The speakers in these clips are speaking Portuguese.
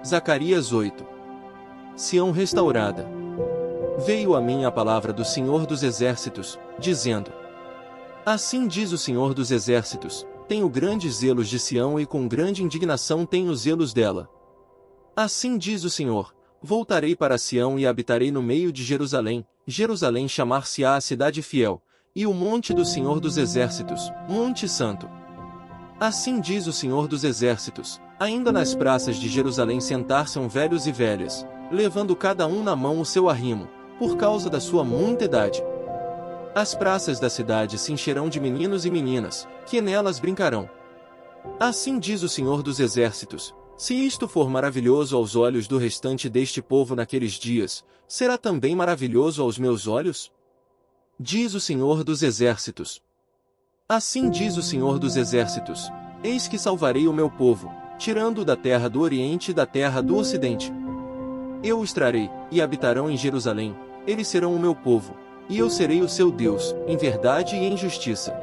Zacarias 8. Sião restaurada. Veio a mim a palavra do Senhor dos Exércitos, dizendo: Assim diz o Senhor dos Exércitos: tenho grandes zelos de Sião e com grande indignação tenho zelos dela. Assim diz o Senhor: voltarei para Sião e habitarei no meio de Jerusalém. Jerusalém chamar-se-á a cidade fiel, e o monte do Senhor dos Exércitos, monte santo. Assim diz o Senhor dos Exércitos: ainda nas praças de Jerusalém sentar-se-ão velhos e velhas, levando cada um na mão o seu arrimo, por causa da sua muita idade. As praças da cidade se encherão de meninos e meninas, que nelas brincarão. Assim diz o Senhor dos Exércitos: se isto for maravilhoso aos olhos do restante deste povo naqueles dias, será também maravilhoso aos meus olhos? Diz o Senhor dos Exércitos. Assim diz o Senhor dos Exércitos: eis que salvarei o meu povo, tirando-o da terra do Oriente e da terra do Ocidente. Eu os trarei, e habitarão em Jerusalém, eles serão o meu povo, e eu serei o seu Deus, em verdade e em justiça.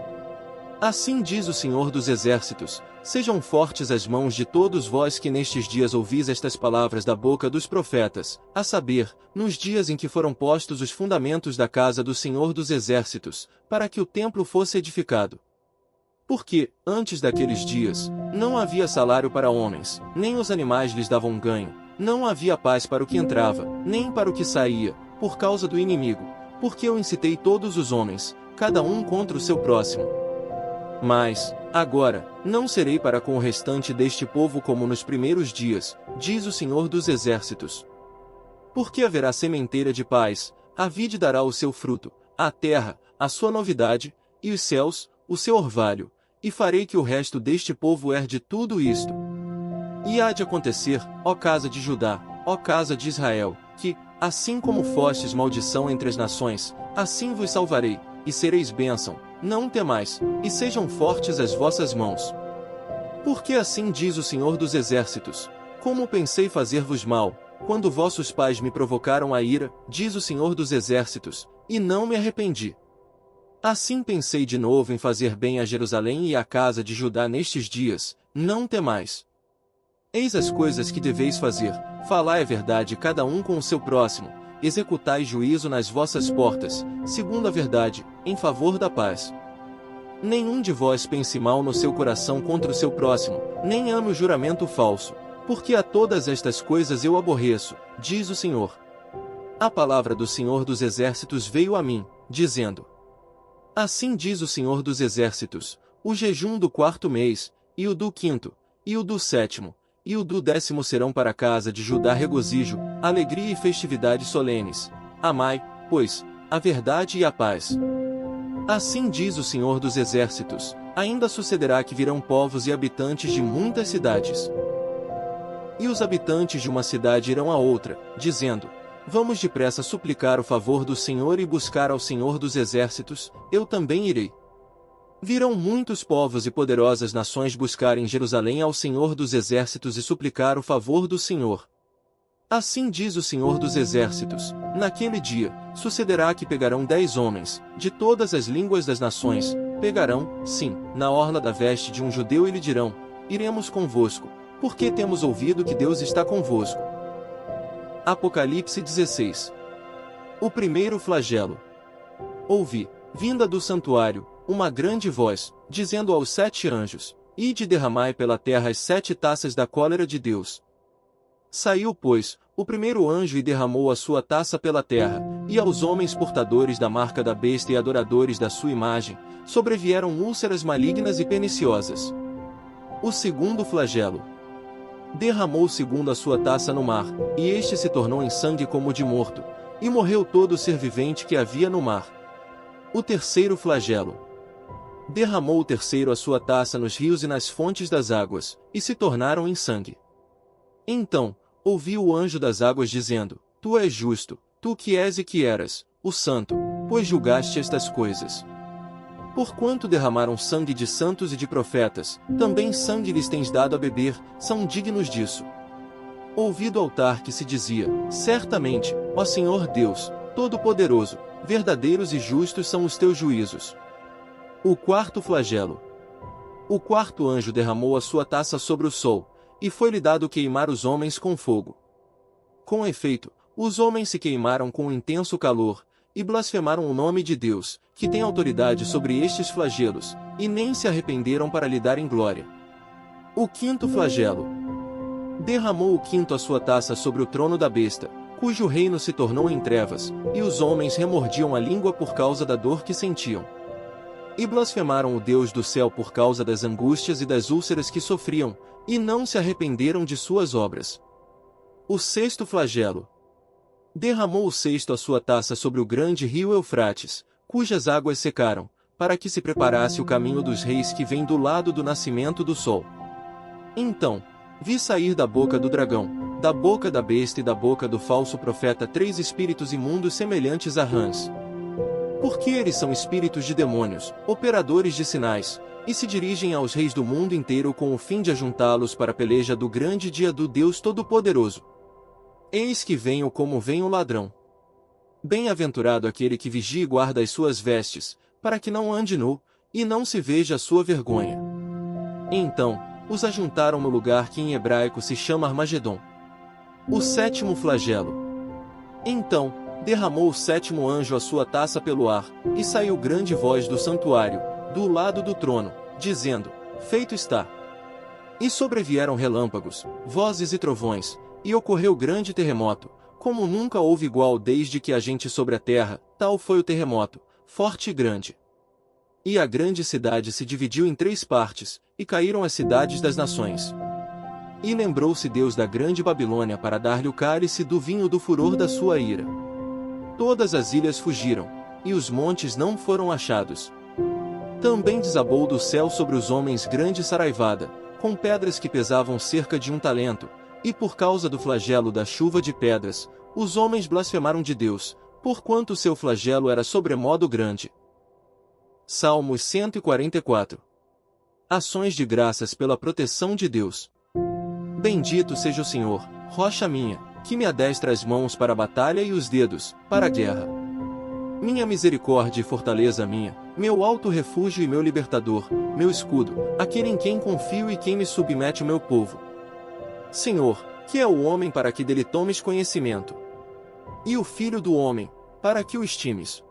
Assim diz o Senhor dos Exércitos: sejam fortes as mãos de todos vós que nestes dias ouvis estas palavras da boca dos profetas, a saber, nos dias em que foram postos os fundamentos da casa do Senhor dos Exércitos, para que o templo fosse edificado. Porque, antes daqueles dias, não havia salário para homens, nem os animais lhes davam ganho, não havia paz para o que entrava, nem para o que saía, por causa do inimigo, porque eu incitei todos os homens, cada um contra o seu próximo. Mas, agora, não serei para com o restante deste povo como nos primeiros dias, diz o Senhor dos Exércitos. Porque haverá sementeira de paz, a vide dará o seu fruto, a terra, a sua novidade, e os céus, o seu orvalho, e farei que o resto deste povo herde tudo isto. E há de acontecer, ó casa de Judá, ó casa de Israel, que, assim como fostes maldição entre as nações, assim vos salvarei, e sereis bênção. Não temais, e sejam fortes as vossas mãos. Porque assim diz o Senhor dos Exércitos: como pensei fazer-vos mal, quando vossos pais me provocaram a ira, diz o Senhor dos Exércitos, e não me arrependi. Assim pensei de novo em fazer bem a Jerusalém e à casa de Judá nestes dias, não temais. Eis as coisas que deveis fazer: falai a verdade cada um com o seu próximo, executai juízo nas vossas portas, segundo a verdade, em favor da paz. Nenhum de vós pense mal no seu coração contra o seu próximo, nem ame o juramento falso, porque a todas estas coisas eu aborreço, diz o Senhor. A palavra do Senhor dos Exércitos veio a mim, dizendo: assim diz o Senhor dos Exércitos: o jejum do 4º mês, e o do 5º, e o do 7º, e o do 10º serão para a casa de Judá regozijo, alegria e festividades solenes. Amai, pois, a verdade e a paz. Assim diz o Senhor dos Exércitos: ainda sucederá que virão povos e habitantes de muitas cidades. E os habitantes de uma cidade irão a outra, dizendo: vamos depressa suplicar o favor do Senhor e buscar ao Senhor dos Exércitos, eu também irei. Virão muitos povos e poderosas nações buscar em Jerusalém ao Senhor dos Exércitos e suplicar o favor do Senhor. Assim diz o Senhor dos Exércitos: naquele dia, sucederá que pegarão 10 homens, de todas as línguas das nações, pegarão, sim, na orla da veste de um judeu e lhe dirão: iremos convosco, porque temos ouvido que Deus está convosco. Apocalipse 16. O primeiro flagelo. Ouvi, vinda do santuário, uma grande voz, dizendo aos 7 anjos: ide e derramai pela terra as 7 taças da cólera de Deus. Saiu, pois, o primeiro anjo e derramou a sua taça pela terra, e aos homens portadores da marca da besta e adoradores da sua imagem, sobrevieram úlceras malignas e perniciosas. O segundo flagelo. Derramou o segundo a sua taça no mar, e este se tornou em sangue como de morto, e morreu todo o ser vivente que havia no mar. O terceiro flagelo. Derramou o terceiro a sua taça nos rios e nas fontes das águas, e se tornaram em sangue. Então, ouvi o anjo das águas dizendo: tu és justo, tu que és e que eras, o santo, pois julgaste estas coisas. Porquanto derramaram sangue de santos e de profetas, também sangue lhes tens dado a beber, são dignos disso. Ouvi do altar que se dizia: certamente, ó Senhor Deus, Todo-Poderoso, verdadeiros e justos são os teus juízos. O quarto flagelo. O quarto anjo derramou a sua taça sobre o sol, e foi-lhe dado queimar os homens com fogo. Com efeito, os homens se queimaram com intenso calor, e blasfemaram o nome de Deus, que tem autoridade sobre estes flagelos, e nem se arrependeram para lhe darem glória. O quinto flagelo. Derramou o quinto a sua taça sobre o trono da besta, cujo reino se tornou em trevas, e os homens remordiam a língua por causa da dor que sentiam. E blasfemaram o Deus do céu por causa das angústias e das úlceras que sofriam, e não se arrependeram de suas obras. O sexto flagelo. Derramou o sexto a sua taça sobre o grande rio Eufrates, cujas águas secaram, para que se preparasse o caminho dos reis que vem do lado do nascimento do sol. Então, vi sair da boca do dragão, da boca da besta e da boca do falso profeta 3 espíritos imundos semelhantes a rãs. Porque eles são espíritos de demônios, operadores de sinais, e se dirigem aos reis do mundo inteiro com o fim de ajuntá-los para a peleja do grande dia do Deus Todo-Poderoso. Eis que venho como vem o ladrão. Bem-aventurado aquele que vigia e guarda as suas vestes, para que não ande nu, e não se veja a sua vergonha. Então, os ajuntaram no lugar que em hebraico se chama Armagedon. O sétimo flagelo. Então, derramou o sétimo anjo a sua taça pelo ar, e saiu grande voz do santuário, do lado do trono, dizendo: Feito está. E sobrevieram relâmpagos, vozes e trovões, e ocorreu grande terremoto, como nunca houve igual desde que há gente sobre a terra, tal foi o terremoto, forte e grande. E a grande cidade se dividiu em 3 partes, e caíram as cidades das nações. E lembrou-se Deus da grande Babilônia para dar-lhe o cálice do vinho do furor da sua ira. Todas as ilhas fugiram, e os montes não foram achados. Também desabou do céu sobre os homens grande saraivada, com pedras que pesavam cerca de 1 talento, e por causa do flagelo da chuva de pedras, os homens blasfemaram de Deus, porquanto seu flagelo era sobremodo grande. Salmos 144. Ações de graças pela proteção de Deus. Bendito seja o Senhor, rocha minha, que me adestra as mãos para a batalha e os dedos, para a guerra. Minha misericórdia e fortaleza minha, meu alto refúgio e meu libertador, meu escudo, aquele em quem confio e quem me submete o meu povo. Senhor, que é o homem para que dele tomes conhecimento? E o filho do homem, para que o estimes?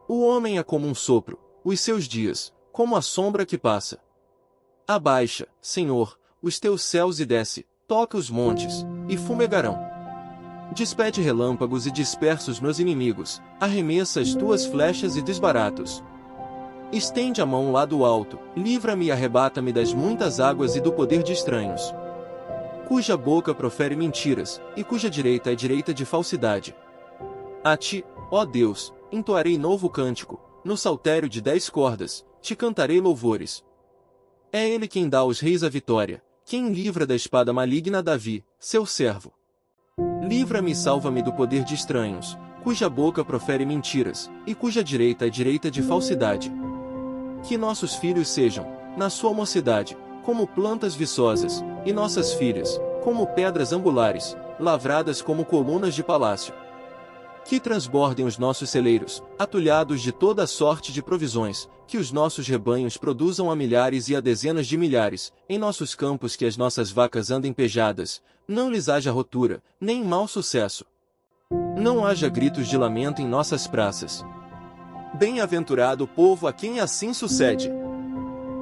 O homem é como um sopro, os seus dias, como a sombra que passa. Abaixa, Senhor, os teus céus e desce, toca os montes, e fumegarão. Despede relâmpagos e dispersa os meus inimigos, arremessa as tuas flechas e desbarata-os. Estende a mão lá do alto, livra-me e arrebata-me das muitas águas e do poder de estranhos. Cuja boca profere mentiras, e cuja direita é direita de falsidade. A ti, ó Deus, entoarei novo cântico, no saltério de 10 cordas, te cantarei louvores. É ele quem dá aos reis a vitória, quem livra da espada maligna Davi, seu servo. Livra-me e salva-me do poder de estranhos, cuja boca profere mentiras, e cuja direita é direita de falsidade. Que nossos filhos sejam, na sua mocidade, como plantas viçosas, e nossas filhas, como pedras angulares, lavradas como colunas de palácio. Que transbordem os nossos celeiros, atulhados de toda sorte de provisões, que os nossos rebanhos produzam a milhares e a dezenas de milhares, em nossos campos que as nossas vacas andem pejadas, não lhes haja rotura, nem mau sucesso. Não haja gritos de lamento em nossas praças. Bem-aventurado o povo a quem assim sucede.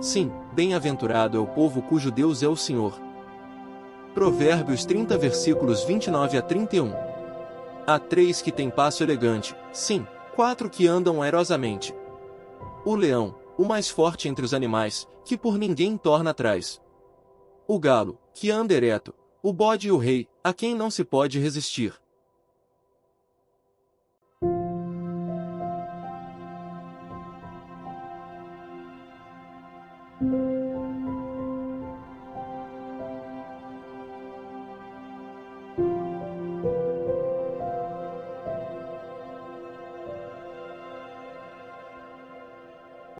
Sim, bem-aventurado é o povo cujo Deus é o Senhor. Provérbios 30 versículos 29 a 31. Há 3 que têm passo elegante, sim, 4 que andam airosamente. O leão, o mais forte entre os animais, que por ninguém torna atrás. O galo, que anda ereto, o bode e o rei, a quem não se pode resistir.